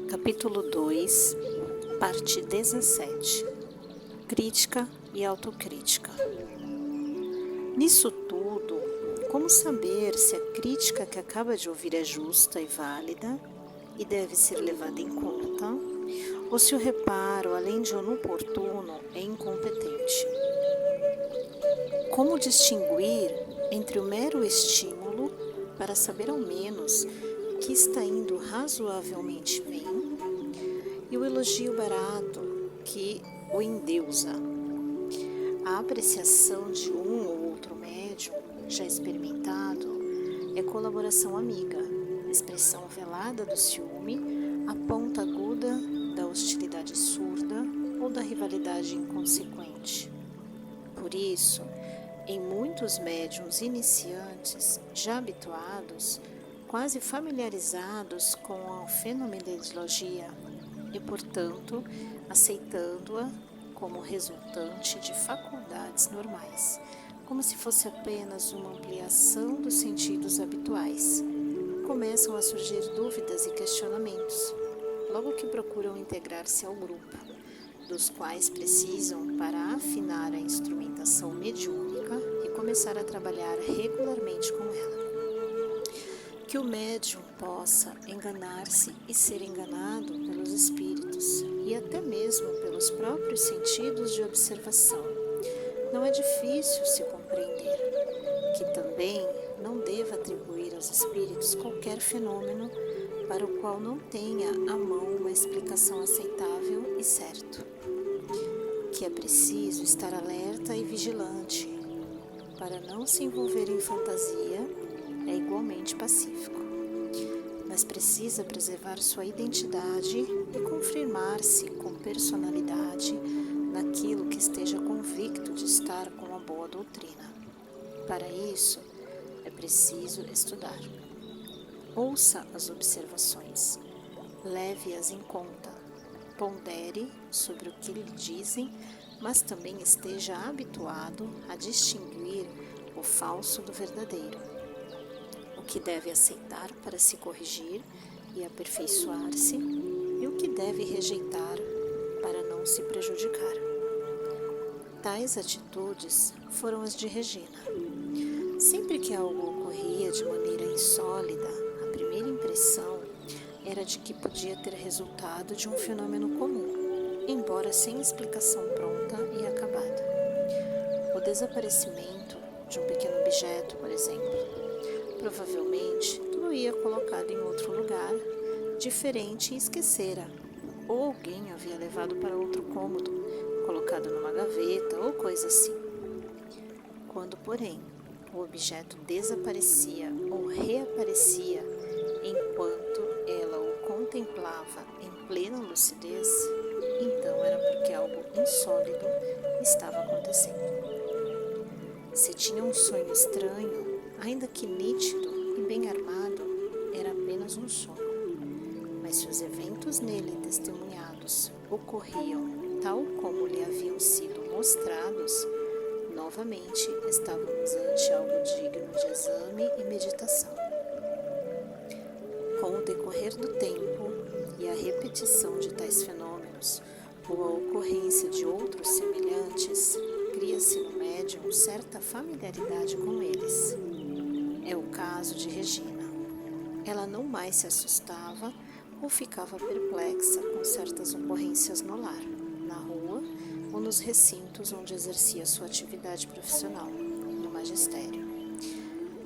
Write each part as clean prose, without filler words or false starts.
Capítulo 2, parte 17. Crítica e autocrítica. Nisso tudo, como saber se a crítica que acaba de ouvir é justa e válida e deve ser levada em conta, ou se o reparo, além de inoportuno, é incompetente? Como distinguir entre o mero estímulo para saber ao menos que está indo razoavelmente bem e o elogio barato que o endeusa? A apreciação de um ou outro médium já experimentado é colaboração amiga, expressão velada do ciúme, a ponta aguda da hostilidade surda ou da rivalidade inconsequente. Por isso, em muitos médiuns iniciantes, já habituados, quase familiarizados com a fenomenologia e, portanto, aceitando-a como resultante de faculdades normais, como se fosse apenas uma ampliação dos sentidos habituais, começam a surgir dúvidas e questionamentos, logo que procuram integrar-se ao grupo, dos quais precisam para afinar a instrumentação mediúnica e começar a trabalhar regularmente com ela. Que o médium possa enganar-se e ser enganado pelos espíritos e até mesmo pelos próprios sentidos de observação, não é difícil se compreender. Que também não deva atribuir aos espíritos qualquer fenômeno para o qual não tenha à mão uma explicação aceitável e certa. Que é preciso estar alerta e vigilante para não se envolver em fantasia, é igualmente pacífico, mas precisa preservar sua identidade e confirmar-se com personalidade naquilo que esteja convicto de estar com a boa doutrina. Para isso, é preciso estudar. Ouça as observações, leve-as em conta, pondere sobre o que lhe dizem, mas também esteja habituado a distinguir o falso do verdadeiro, o que deve aceitar para se corrigir e aperfeiçoar-se e o que deve rejeitar para não se prejudicar. Tais atitudes foram as de Regina. Sempre que algo ocorria de maneira insólita, a primeira impressão era de que podia ter resultado de um fenômeno comum, embora sem explicação pronta e acabada. O desaparecimento de um pequeno objeto, por exemplo. Provavelmente, tudo ia colocado em outro lugar, diferente e esquecera, ou alguém havia levado para outro cômodo, colocado numa gaveta ou coisa assim. Quando, porém, o objeto desaparecia ou reaparecia enquanto ela o contemplava em plena lucidez, então era porque algo insólito estava acontecendo. Se tinha um sonho estranho, ainda que nítido e bem armado, era apenas um sonho. Mas se os eventos nele testemunhados ocorriam tal como lhe haviam sido mostrados, novamente estávamos ante algo digno de exame e meditação. Com o decorrer do tempo e a repetição de tais fenômenos, ou a ocorrência de outros semelhantes, cria-se no médium certa familiaridade com eles. É o caso de Regina. Ela não mais se assustava ou ficava perplexa com certas ocorrências no lar, na rua ou nos recintos onde exercia sua atividade profissional, no magistério.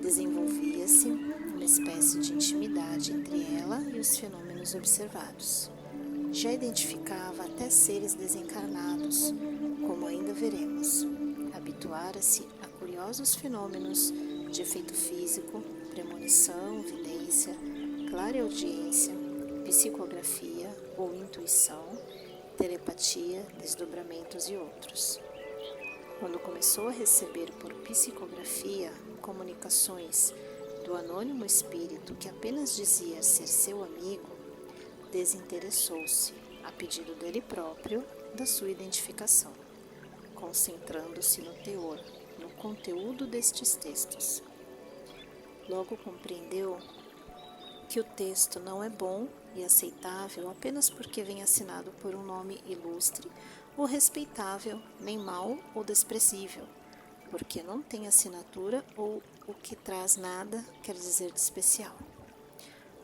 Desenvolvia-se uma espécie de intimidade entre ela e os fenômenos observados. Já identificava até seres desencarnados, como ainda veremos. Habituara-se a curiosos fenômenos de efeito físico, premonição, vidência, clareaudiência, psicografia ou intuição, telepatia, desdobramentos e outros. Quando começou a receber por psicografia comunicações do anônimo espírito que apenas dizia ser seu amigo, desinteressou-se, a pedido dele próprio, da sua identificação, concentrando-se no teor, no conteúdo destes textos. Logo compreendeu que o texto não é bom e aceitável apenas porque vem assinado por um nome ilustre, ou respeitável, nem mau ou desprezível, porque não tem assinatura ou o que traz nada quer dizer de especial.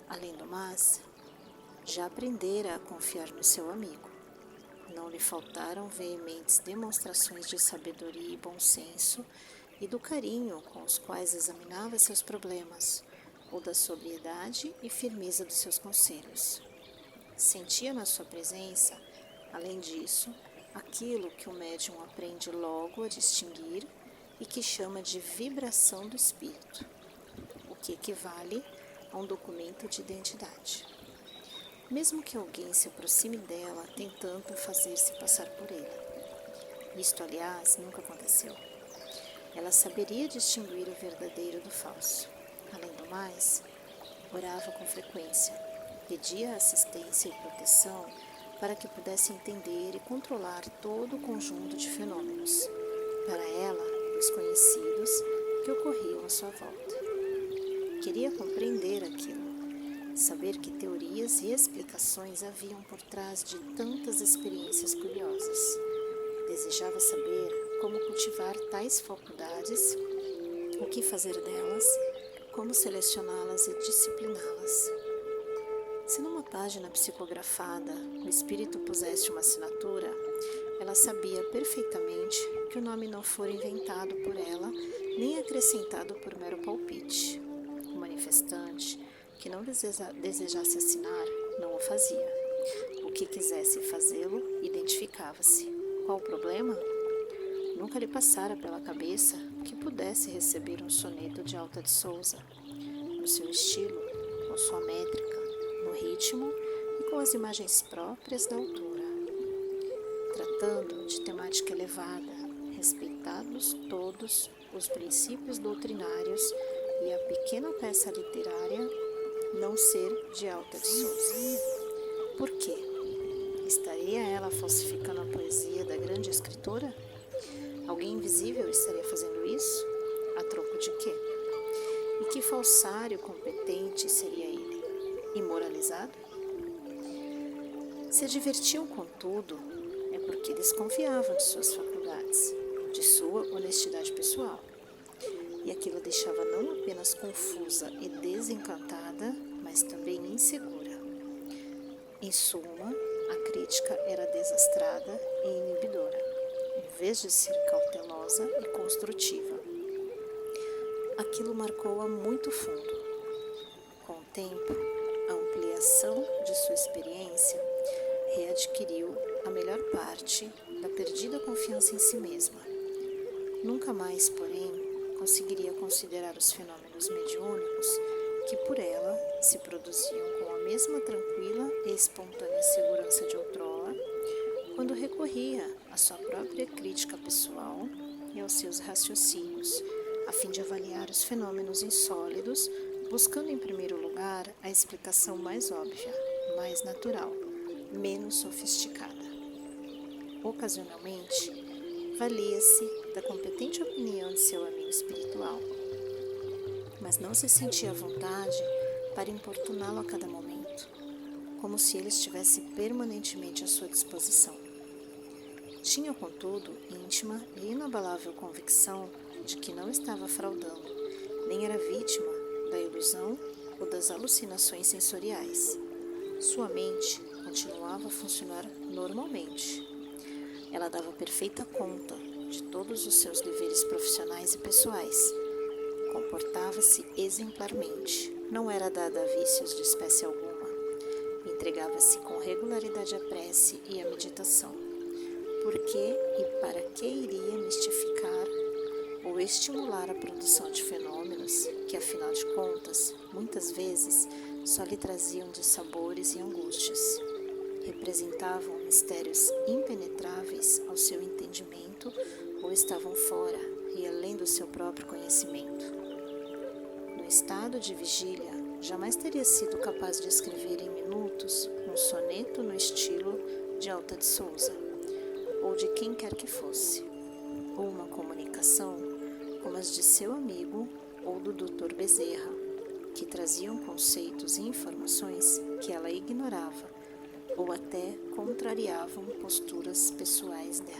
Além do mais, já aprendera a confiar no seu amigo. Não lhe faltaram veementes demonstrações de sabedoria e bom senso e do carinho com os quais examinava seus problemas, ou da sobriedade e firmeza dos seus conselhos. Sentia na sua presença, além disso, aquilo que o médium aprende logo a distinguir e que chama de vibração do espírito, o que equivale a um documento de identidade. Mesmo que alguém se aproxime dela tentando fazer-se passar por ele. Isto, aliás, nunca aconteceu. Ela saberia distinguir o verdadeiro do falso. Além do mais, orava com frequência, pedia assistência e proteção para que pudesse entender e controlar todo o conjunto de fenômenos, para ela, desconhecidos, que ocorriam à sua volta. Queria compreender aquilo, saber que teorias e explicações haviam por trás de tantas experiências curiosas. Desejava saber como cultivar tais faculdades, o que fazer delas, como selecioná-las e discipliná-las. Se numa página psicografada o espírito pusesse uma assinatura, ela sabia perfeitamente que o nome não fora inventado por ela, nem acrescentado por mero palpite. O manifestante, que não desejasse assinar, não o fazia. O que quisesse fazê-lo, identificava-se. Qual o problema? Nunca lhe passara pela cabeça que pudesse receber um soneto de Alta de Souza, no seu estilo, com sua métrica, no ritmo e com as imagens próprias da autora. Tratando de temática elevada, respeitados todos os princípios doutrinários e a pequena peça literária não ser de Alta de Souza. Por quê? Estaria ela falsificando a poesia da grande escritora? Alguém invisível estaria fazendo isso? A troco de quê? E que falsário competente seria ele? Imoralizado? Se divertiam com tudo, é porque desconfiavam de suas faculdades, de sua honestidade pessoal. E aquilo deixava não apenas confusa e desencantada, mas também insegura. Em suma, a crítica era desastrada e inibidora, em vez de ser cautelosa e construtiva. Aquilo marcou-a muito fundo. Com o tempo, a ampliação de sua experiência readquiriu a melhor parte da perdida confiança em si mesma. Nunca mais, porém, conseguiria considerar os fenômenos mediúnicos que por ela se produziam com a mesma tranquila e espontânea segurança de outrora, quando recorria à sua própria crítica pessoal e aos seus raciocínios, a fim de avaliar os fenômenos insólidos, buscando em primeiro lugar a explicação mais óbvia, mais natural, menos sofisticada. Ocasionalmente, valia-se da competente opinião de seu amigo espiritual, mas não se sentia à vontade para importuná-lo a cada momento, como se ele estivesse permanentemente à sua disposição. Tinha, contudo, íntima e inabalável convicção de que não estava fraudando, nem era vítima da ilusão ou das alucinações sensoriais. Sua mente continuava a funcionar normalmente. Ela dava perfeita conta de todos os seus deveres profissionais e pessoais. Comportava-se exemplarmente, não era dada a vícios de espécie alguma. Entregava-se com regularidade à prece e à meditação. Por que e para que iria mistificar ou estimular a produção de fenômenos que, afinal de contas, muitas vezes só lhe traziam dissabores e angústias? Representavam mistérios impenetráveis ao seu entendimento ou estavam fora e além do seu próprio conhecimento. No estado de vigília, jamais teria sido capaz de escrever em minutos um soneto no estilo de Alta de Souza, ou de quem quer que fosse, ou uma comunicação como as de seu amigo ou do Dr. Bezerra, que traziam conceitos e informações que ela ignorava ou até contrariavam posturas pessoais dela.